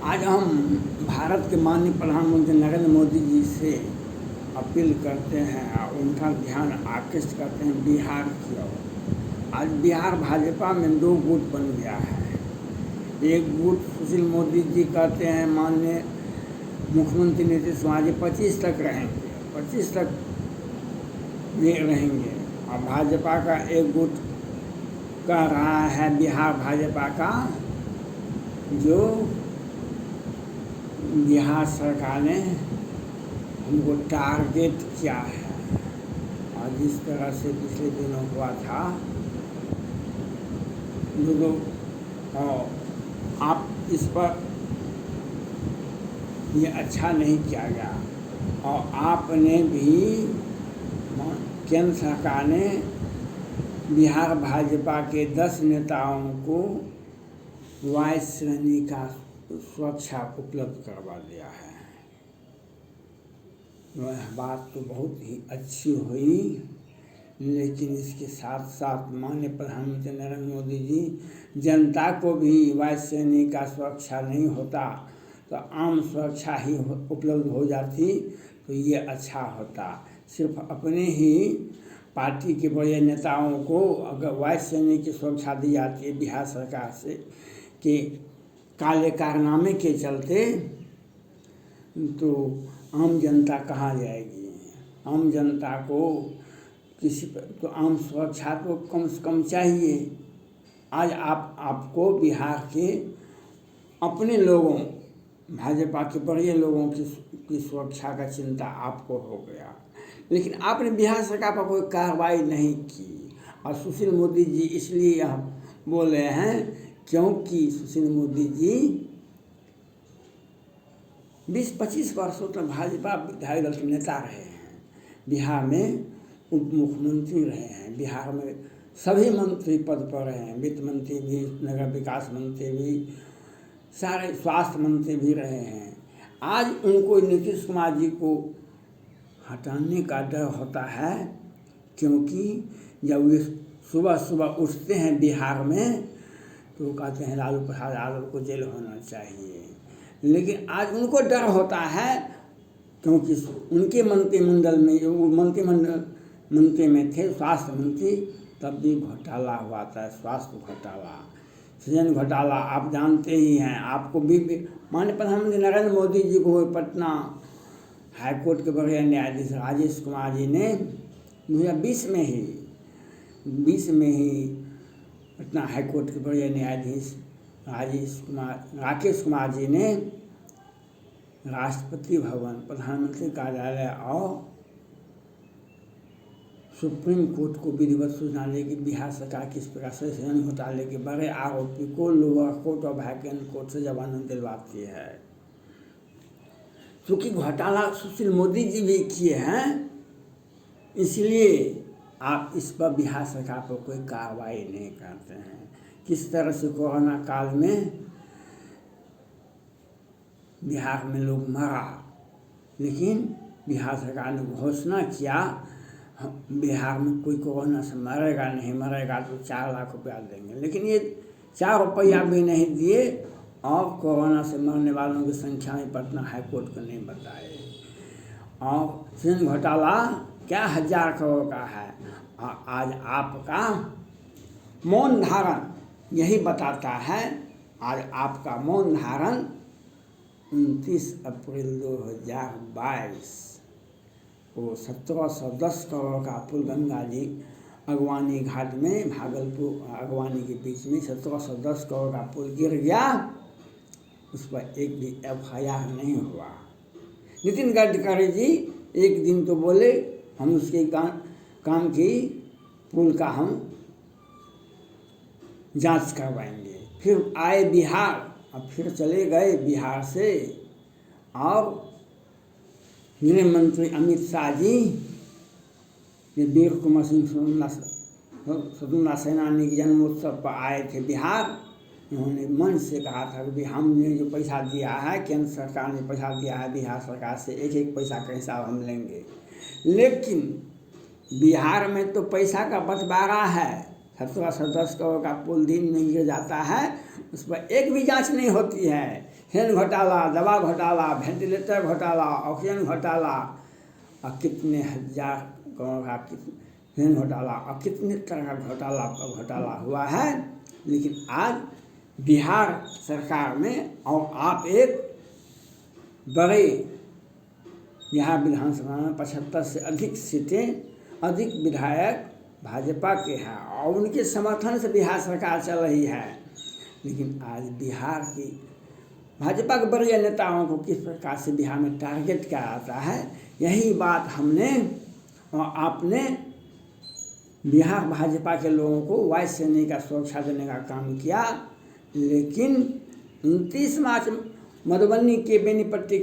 आज हम भारत के माननीय प्रधानमंत्री नरेंद्र मोदी जी से अपील करते हैं और उनका ध्यान आकृष्ट करते हैं बिहार की ओर। आज बिहार भाजपा में दो गुट बन गया है। एक गुट सुशील मोदी जी कहते हैं माननीय मुख्यमंत्री नीतीश कुमार जी 25 तक रहेंगे, 25 तक ये रहेंगे। और भाजपा का एक गुट कह रहा है, बिहार भाजपा का, जो बिहार सरकार ने हमको टारगेट किया है। और जिस तरह से पिछले दिनों हुआ था, जो आप इस पर ये अच्छा नहीं किया गया। और आपने भी, केंद्र सरकार ने बिहार भाजपा के 10 नेताओं को वायु श्रेणी का सुरक्षा उपलब्ध करवा दिया है। वह बात तो बहुत ही अच्छी हुई, लेकिन इसके साथ साथ माननीय प्रधानमंत्री नरेंद्र मोदी जी जनता को भी वायु श्रेणी का सुरक्षा नहीं होता तो आम सुरक्षा ही उपलब्ध हो जाती तो ये अच्छा होता। सिर्फ अपने ही पार्टी के बड़े नेताओं को अगर वायु श्रेणी की सुरक्षा दी जाती है बिहार सरकार से कि काले कारनामे के चलते, तो आम जनता कहाँ जाएगी? आम जनता को किसी तो आम सुरक्षा तो कम से कम चाहिए। आज आपको बिहार के अपने लोगों, भाजपा के बड़े लोगों की सुरक्षा का चिंता आपको हो गया, लेकिन आपने बिहार सरकार पर कोई कार्रवाई नहीं की। और सुशील मोदी जी इसलिए यह बोल रहे हैं क्योंकि सुशील मोदी जी 20-25 वर्षों तक भाजपा विधायक दल के नेता रहे हैं, बिहार में उप मुख्यमंत्री रहे हैं, बिहार में सभी मंत्री पद पर रहे हैं, वित्त मंत्री भी, नगर विकास मंत्री भी, सारे स्वास्थ्य मंत्री भी रहे हैं। आज उनको नीतीश कुमार जी को हटाने का डर होता है, क्योंकि जब वे सुबह सुबह उठते हैं बिहार में तो कहते हैं लालू प्रसाद यादव को जेल होना चाहिए। लेकिन आज उनको डर होता है क्योंकि उनके मंत्रिमंडल में, वो मंत्री में थे स्वास्थ्य मंत्री, तब भी घोटाला हुआ था, स्वास्थ्य घोटाला, सृजन घोटाला आप जानते ही हैं। आपको भी माननीय प्रधानमंत्री नरेंद्र मोदी जी को पटना हाईकोर्ट के बड़े न्यायाधीश राजेश कुमार जी ने 2020 में ही पटना हाईकोर्ट के बड़े न्यायाधीश राकेश कुमार जी ने राष्ट्रपति भवन, प्रधानमंत्री कार्यालय और सुप्रीम कोर्ट को विधिवत सूचना देगी बिहार सरकार किस प्रकार से सृजन घोटाले के बड़े आरोपी को लोअर कोर्ट और हाईकोर्ट कोर्ट से जमानत दिलवाती है। क्योंकि घोटाला सुशील मोदी जी भी किए हैं, इसलिए आप इस पर बिहार सरकार पर कोई कार्रवाई नहीं करते हैं। किस तरह से कोरोना काल में बिहार में लोग मरा, लेकिन बिहार सरकार ने घोषणा किया बिहार में कोई कोरोना से मरेगा तो 4 लाख रुपया देंगे, लेकिन ये 4 रुपया भी नहीं दिए और कोरोना से मरने वालों की संख्या में पटना हाईकोर्ट को नहीं बताए। और सृजन घोटाला क्या 1000 करोड़ का है। और आज आपका मौन धारण यही बताता है। आज आपका मौन धारण 29 अप्रैल 2022 को 1710 करोड़ का पुल गंगा जी अगवानी घाट में भागलपुर अगवानी के बीच में 1710 करोड़ का पुल गिर गया, उस पर एक भी FIR नहीं हुआ। नितिन गडकरी जी एक दिन तो बोले हम उसके काम की पुल का हम जांच करवाएंगे, फिर आए बिहार और फिर चले गए बिहार से। और गृह मंत्री अमित शाह जी वीर कुंवर सिंह स्वतंत्रता सेनानी के जन्मोत्सव पर आए थे बिहार। उन्होंने मन से कहा था कि हमने जो पैसा दिया है, केंद्र सरकार ने पैसा दिया है बिहार सरकार से, एक एक पैसा का हिसाब हम लेंगे। लेकिन बिहार में तो पैसा का बंटवारा है, 1710 करोड़ का पुल दिन में गिर जाता है, उस पर एक भी जांच नहीं होती है। हेन घोटाला, दवा घोटाला, वेंटिलेटर घोटाला, ऑक्सीजन घोटाला, और कितने हजार करोड़ का हेन घोटाला और कितने तरह का घोटाला हुआ है। लेकिन आज बिहार सरकार में और आप एक बड़े बिहार विधानसभा में 75 से अधिक सीटें, अधिक विधायक भाजपा के हैं और उनके समर्थन से बिहार सरकार चल रही है। लेकिन आज बिहार की भाजपा के बड़े नेताओं को किस प्रकार से बिहार में टारगेट किया जाता है, यही बात हमने और आपने बिहार भाजपा के लोगों को वायुसेना का सुरक्षा देने का काम किया। लेकिन 29 मार्च मधुबनी के बेनीपट्टी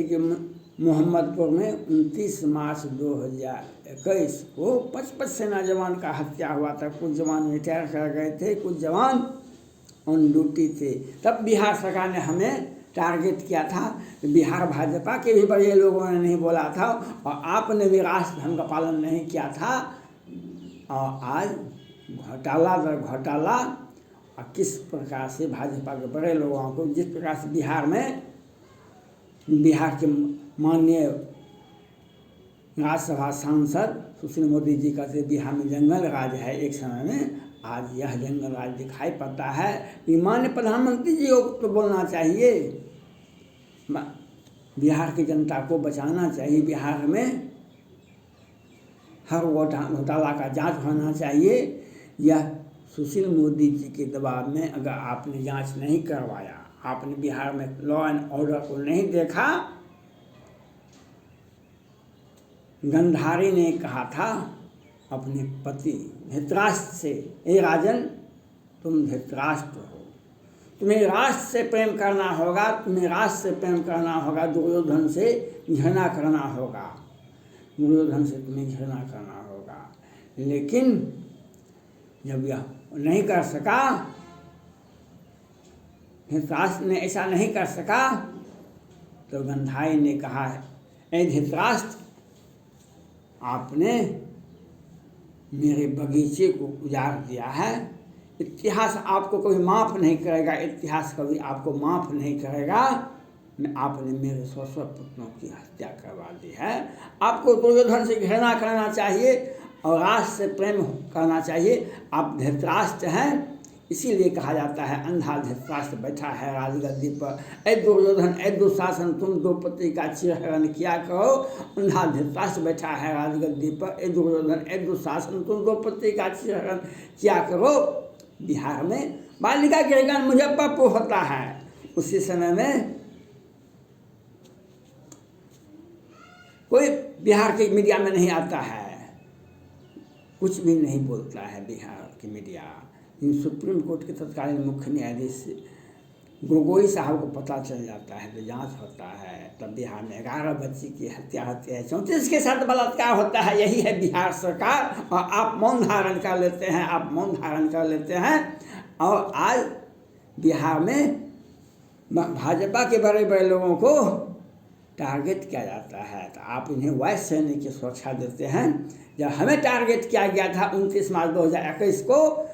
के मोहम्मदपुर में 29 मार्च 2021 को 55 सेना जवान का हत्या हुआ था। कुछ जवान रिटायर कर गए थे, कुछ जवान ऑन ड्यूटी थे। तब बिहार सरकार ने हमें टारगेट किया था। बिहार भाजपा के भी बड़े लोगों ने नहीं बोला था और आपने भी राष्ट्र धर्म का पालन नहीं किया था। और आज घोटाला दर घोटाला और किस प्रकार से भाजपा के बड़े लोगों को, जिस प्रकार से बिहार के माननीय राज्यसभा सांसद सुशील मोदी जी कहते बिहार में जंगल राज है एक समय में, आज यह जंगल राज दिखाई पड़ता है। माननीय प्रधानमंत्री जी को तो बोलना चाहिए, बिहार की जनता को बचाना चाहिए। बिहार में हर घोटाला का जांच होना चाहिए। यह सुशील मोदी जी के दबाव में अगर आपने जांच नहीं करवाया, आपने बिहार में लॉ एंड ऑर्डर को नहीं देखा। गंधारी ने कहा था अपने पति धृतराष्ट्र से, ए राजन तुम धृतराष्ट्र हो, तुम्हें राष्ट्र से प्रेम करना होगा, दुर्योधन से घृणा करना होगा, दुर्योधन से तुम्हें घृणा करना होगा। लेकिन जब यह नहीं कर सका, धृतराष्ट्र ने ऐसा नहीं कर सका, तो गंधारी ने कहा ए धृतराष्ट्र, आपने मेरे बगीचे को उजाड़ दिया है, इतिहास आपको कभी माफ़ नहीं करेगा, इतिहास कभी आपको माफ़ नहीं करेगा। आपने मेरे 100 पुत्रों की हत्या करवा दी है। आपको दुर्योधन से घृणा करना चाहिए और राष्ट्र से प्रेम करना चाहिए। आप धृतराष्ट्र हैं, इसीलिए कहा जाता है अंधा धृतराष्ट्र बैठा है राजगद्दी पर। ऐ दुर्योधन, ऐ दुशासन, तुम द्रौपदी का चिरहरण किया करो। अंधा धृतराष्ट्र बैठा है राजगद्दी पर। ऐ दुर्योधन, ऐ दुशासन, तुम द्रौपदी का चिरहरण किया करो। बिहार में बालिका गृह मुजफ्फरपुर होता है, उसी समय में कोई बिहार के मीडिया में नहीं आता है, कुछ भी नहीं बोलता है बिहार की मीडिया। सुप्रीम कोर्ट के तत्कालीन मुख्य न्यायाधीश गोगोई साहब को पता चल जाता है तो जांच होता है। तब बिहार में 11 बच्ची की हत्या होती है, 34 के साथ बलात्कार होता है। यही है बिहार सरकार। और आप मौन धारण कर लेते हैं और आज बिहार में भाजपा के बड़े बड़े लोगों को टारगेट किया जाता है। तो आप इन्हें वायुसेना की सुरक्षा देते हैं। जब हमें टारगेट किया गया था 29 मार्च 2021 को,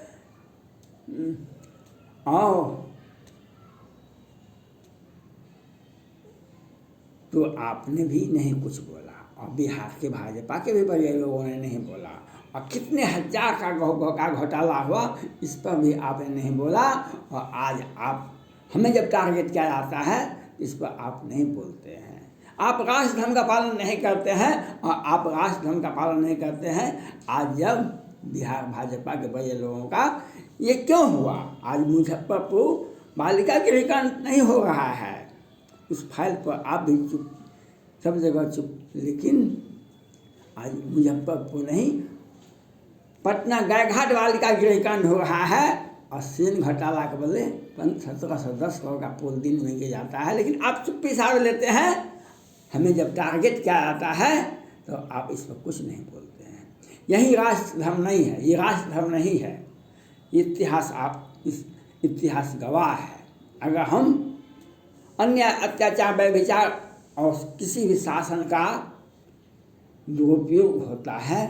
तो आपने भी नहीं कुछ बोला और बिहार के भाजपा के भी बड़े लोगों ने नहीं बोला। और कितने हजार का घोटाला हुआ, इस पर भी आपने नहीं बोला। और आज आप हमें जब टारगेट किया जाता है, इस पर आप नहीं बोलते हैं। आप राष्ट्र धर्म का पालन नहीं करते हैं आज जब बिहार भाजपा के बड़े लोगों का ये क्यों हुआ? आज मुजफ्फरपुर बालिका गृह नहीं हो रहा है, उस फाइल पर आप भी चुप, सब जगह चुप। लेकिन आज मुजफ्फरपुर नहीं, पटना गायघाट बालिका गृह कांड हो रहा है और सेन घोटाला के बदले 1710 करोड़ का पुल दिन में गिर जाता है। लेकिन आप चुप्पी साध लेते हैं। हमें जब टारगेट किया जाता है तो आप इस पर कुछ नहीं बोलते हैं। यही राष्ट्र धर्म नहीं है, ये राष्ट्र धर्म नहीं है। इतिहास गवाह है। अगर हम अन्य अत्याचार, व्यभिचार और किसी भी शासन का दुरुपयोग होता है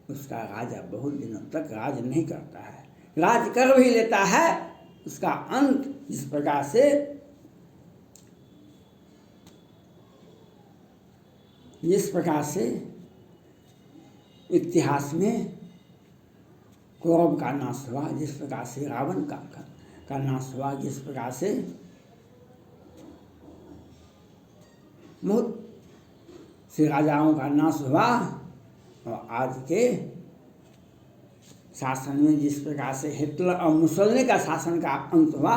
उसका राजा बहुत दिनों तक राज नहीं करता है। राज कर भी लेता है, उसका अंत जिस प्रकार से इतिहास में कौरव का नाश हुआ, जिस प्रकार से रावण का नाश हुआ, जिस प्रकार से बहुत से राजाओं का नाश हुआ, और आज के शासन में जिस प्रकार से हिटलर और मुसोलिनी का शासन का अंत हुआ,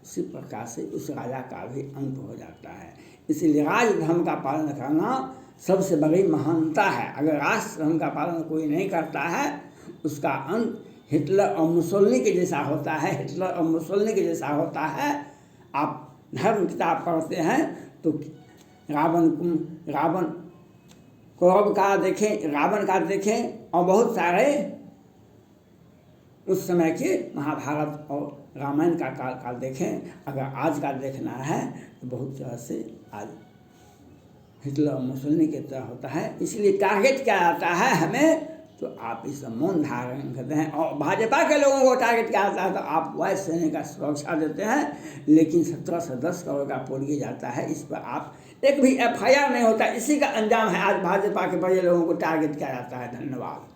उसी प्रकार से उस राजा का भी अंत हो जाता है। इसलिए राजधर्म का पालन करना सबसे बड़ी महानता है। अगर राष्ट्र धर्म का पालन कोई नहीं करता है, उसका अंत हिटलर और मुसोलिनी के जैसा होता है। हिटलर और मुसोलिनी के जैसा होता है। आप धर्म किताब पढ़ते हैं तो रावण कौरव का देखें, रावण का देखें, और बहुत सारे उस समय के महाभारत और रामायण का काल देखें। अगर आज का देखना है तो बहुत तरह से आज हिटलर और मुसोलिनी की तरह होता है। इसलिए टारगेट क्या आता है हमें, तो आप इस मौन धारण करते हैं। और भाजपा के लोगों को टारगेट क्या आता है, तो आप वायुसेना का सुरक्षा देते हैं, लेकिन 17 से 10 करोड़ का पोल जाता है। इस पर आप एक भी FIR नहीं होता। इसी का अंजाम है आज भाजपा के बड़े लोगों को टारगेट किया जाता है। धन्यवाद।